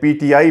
PTI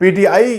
PTI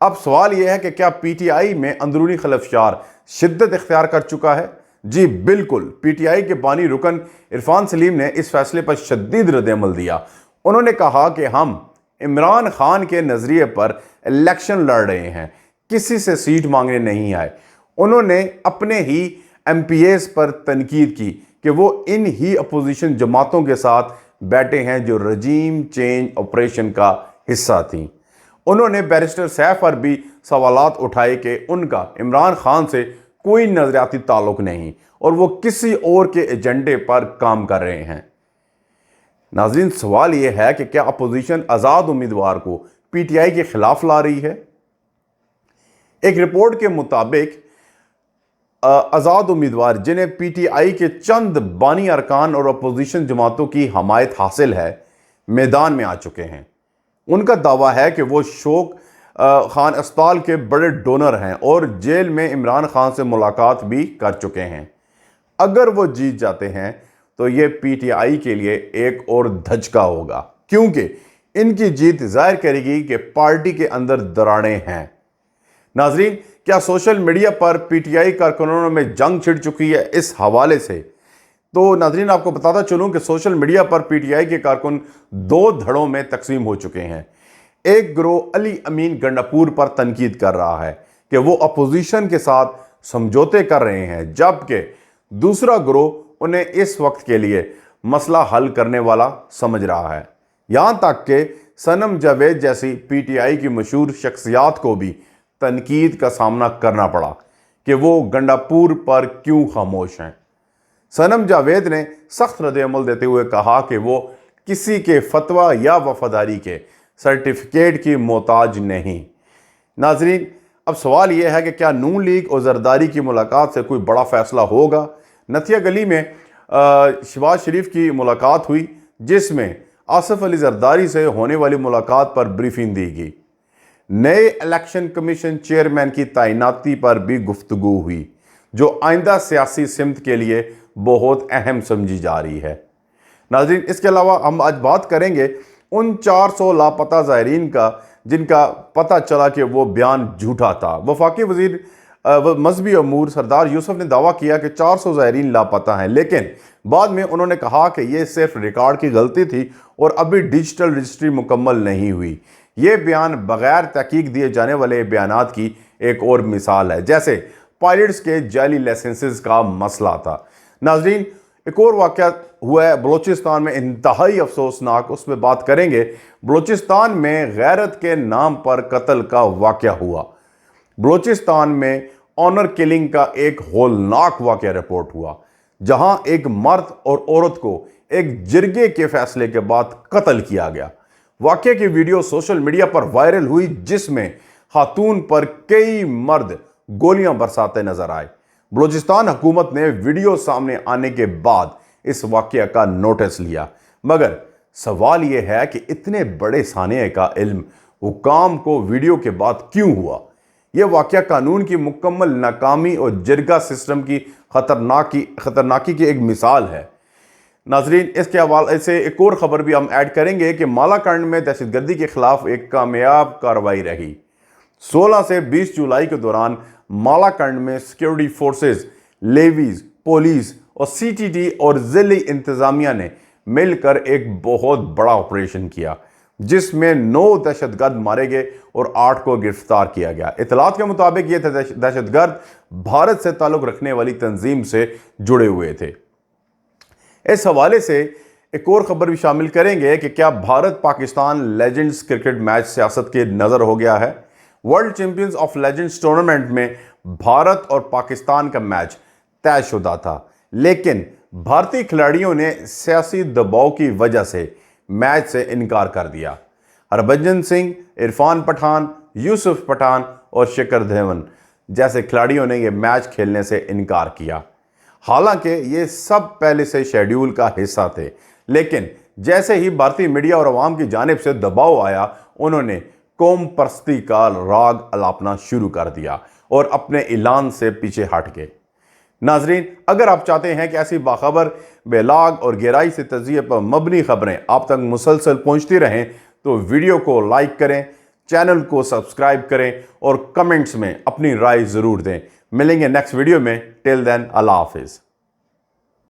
اب سوال یہ ہے کہ کیا پی ٹی آئی میں اندرونی خلفشار شدت اختیار کر چکا ہے؟ جی بالکل، پی ٹی آئی کے بانی رکن عرفان سلیم نے اس فیصلے پر شدید رد عمل دیا۔ انہوں نے کہا کہ ہم عمران خان کے نظریے پر الیکشن لڑ رہے ہیں، کسی سے سیٹ مانگنے نہیں آئے۔ انہوں نے اپنے ہی ایم پی ایز پر تنقید کی کہ وہ ان ہی اپوزیشن جماعتوں کے ساتھ بیٹھے ہیں جو رجیم چینج آپریشن کا حصہ تھیں۔ انہوں نے بیرسٹر سیف پر بھی سوالات اٹھائے کہ ان کا عمران خان سے کوئی نظریاتی تعلق نہیں اور وہ کسی اور کے ایجنڈے پر کام کر رہے ہیں۔ ناظرین، سوال یہ ہے کہ کیا اپوزیشن آزاد امیدوار کو پی ٹی آئی کے خلاف لا رہی ہے؟ ایک رپورٹ کے مطابق آزاد امیدوار جنہیں پی ٹی آئی کے چند بانی ارکان اور اپوزیشن جماعتوں کی حمایت حاصل ہے، میدان میں آ چکے ہیں۔ ان کا دعویٰ ہے کہ وہ شوق خان اسپتال کے بڑے ڈونر ہیں اور جیل میں عمران خان سے ملاقات بھی کر چکے ہیں۔ اگر وہ جیت جاتے ہیں تو یہ پی ٹی آئی کے لیے ایک اور دھچکا ہوگا، کیونکہ ان کی جیت ظاہر کرے گی کہ پارٹی کے اندر دراڑیں ہیں۔ ناظرین، کیا social media per P T I کارکنوں میں جنگ چھڑ چکی ہے؟ اس حوالے سے تو ناظرین آپ کو بتاتا چلوں کہ social media per P T I کے کارکن دو دھڑوں میں تقسیم ہو چکے ہیں۔ ایک گروہ علی امین گنڈاپور پر تنقید کر رہا ہے کہ وہ اپوزیشن کے ساتھ سمجھوتے کر رہے ہیں، جبکہ دوسرا گروہ انہیں اس وقت کے لیے مسئلہ حل کرنے والا سمجھ رہا ہے۔ یہاں تک کہ صنم جاوید جیسی پی ٹی آئی کی مشہور شخصیات کو بھی تنقید کا سامنا کرنا پڑا کہ وہ گنڈاپور پر کیوں خاموش ہیں۔ صنم جاوید نے سخت رد عمل دیتے ہوئے کہا کہ وہ کسی کے فتویٰ یا وفاداری کے سرٹیفکیٹ کی محتاج نہیں۔ ناظرین، اب سوال یہ ہے کہ کیا نون لیگ اور زرداری کی ملاقات سے کوئی بڑا فیصلہ ہوگا؟ نتھیا گلی میں شہباز شریف کی ملاقات ہوئی، جس میں آصف علی زرداری سے ہونے والی ملاقات پر بریفنگ دی گئی۔ نئے الیکشن کمیشن چیئرمین کی تعیناتی پر بھی گفتگو ہوئی، جو آئندہ سیاسی سمت کے لیے بہت اہم سمجھی جا رہی ہے۔ ناظرین، اس کے علاوہ ہم آج بات کریں گے ان 400 لاپتہ زائرین کا جن کا پتہ چلا کہ وہ بیان جھوٹا تھا۔ وفاقی وزیر مذہبی امور سردار یوسف نے دعویٰ کیا کہ 400 زائرین لاپتہ ہیں، لیکن بعد میں انہوں نے کہا کہ یہ صرف ریکارڈ کی غلطی تھی اور ابھی ڈیجیٹل رجسٹری مکمل نہیں ہوئی۔ یہ بیان بغیر تحقیق دیے جانے والے بیانات کی ایک اور مثال ہے، جیسے پائلٹس کے جعلی لائسنسز کا مسئلہ تھا۔ ناظرین، ایک اور واقعہ ہوا ہے بلوچستان میں، انتہائی افسوسناک، اس میں بات کریں گے۔ بلوچستان میں غیرت کے نام پر قتل کا واقعہ ہوا۔ بلوچستان میں آنر کلنگ کا ایک ہولناک واقعہ رپورٹ ہوا، جہاں ایک مرد اور عورت کو ایک جرگے کے فیصلے کے بعد قتل کیا گیا۔ واقعے کی ویڈیو سوشل میڈیا پر وائرل ہوئی، جس میں خاتون پر کئی مرد گولیاں برساتے نظر آئے۔ بلوچستان حکومت نے ویڈیو سامنے آنے کے بعد اس واقعہ کا نوٹس لیا، مگر سوال یہ ہے کہ اتنے بڑے سانحے کا علم حکام کو ویڈیو کے بعد کیوں ہوا؟ یہ واقعہ قانون کی مکمل ناکامی اور جرگہ سسٹم کی خطرناکی کی ایک مثال ہے۔ ناظرین، اس کے حوالے سے ایک اور خبر بھی ہم ایڈ کریں گے کہ مالاکنڈ میں دہشت گردی کے خلاف ایک کامیاب کارروائی رہی۔ 16 سے 20 جولائی کے دوران مالاکنڈ میں سیکیورٹی فورسز، لیویز، پولیس اور سی ٹی ٹی اور ضلعی انتظامیہ نے مل کر ایک بہت بڑا آپریشن کیا، جس میں 9 دہشت گرد مارے گئے اور 8 کو گرفتار کیا گیا۔ اطلاعات کے مطابق یہ دہشت گرد بھارت سے تعلق رکھنے والی تنظیم سے جڑے ہوئے تھے۔ اس حوالے سے ایک اور خبر بھی شامل کریں گے کہ کیا Bharat Pakistan legends cricket match سیاست کے نظر ہو گیا ہے؟ World champions of legends tournament میں بھارت اور پاکستان کا میچ طے شدہ تھا، لیکن بھارتی کھلاڑیوں نے سیاسی دباؤ کی وجہ سے میچ سے انکار کر دیا۔ ہربھجن سنگھ، عرفان پٹھان، یوسف پٹھان اور شکھر دھون جیسے کھلاڑیوں نے یہ میچ کھیلنے سے انکار کیا، حالانکہ یہ سب پہلے سے شیڈیول کا حصہ تھے۔ لیکن جیسے ہی بھارتی میڈیا اور عوام کی جانب سے دباؤ آیا، انہوں نے قوم پرستی کا راگ الاپنا شروع کر دیا اور اپنے اعلان سے پیچھے ہٹ گئے۔ ناظرین، اگر آپ چاہتے ہیں کہ ایسی باخبر، بے لاگ اور گہرائی سے تجزیے پر مبنی خبریں آپ تک مسلسل پہنچتی رہیں تو ویڈیو کو لائک کریں، چینل کو سبسکرائب کریں اور کمنٹس میں اپنی رائے ضرور دیں۔ ملیں گے نیکسٹ ویڈیو میں، ٹل دین اللہ حافظ۔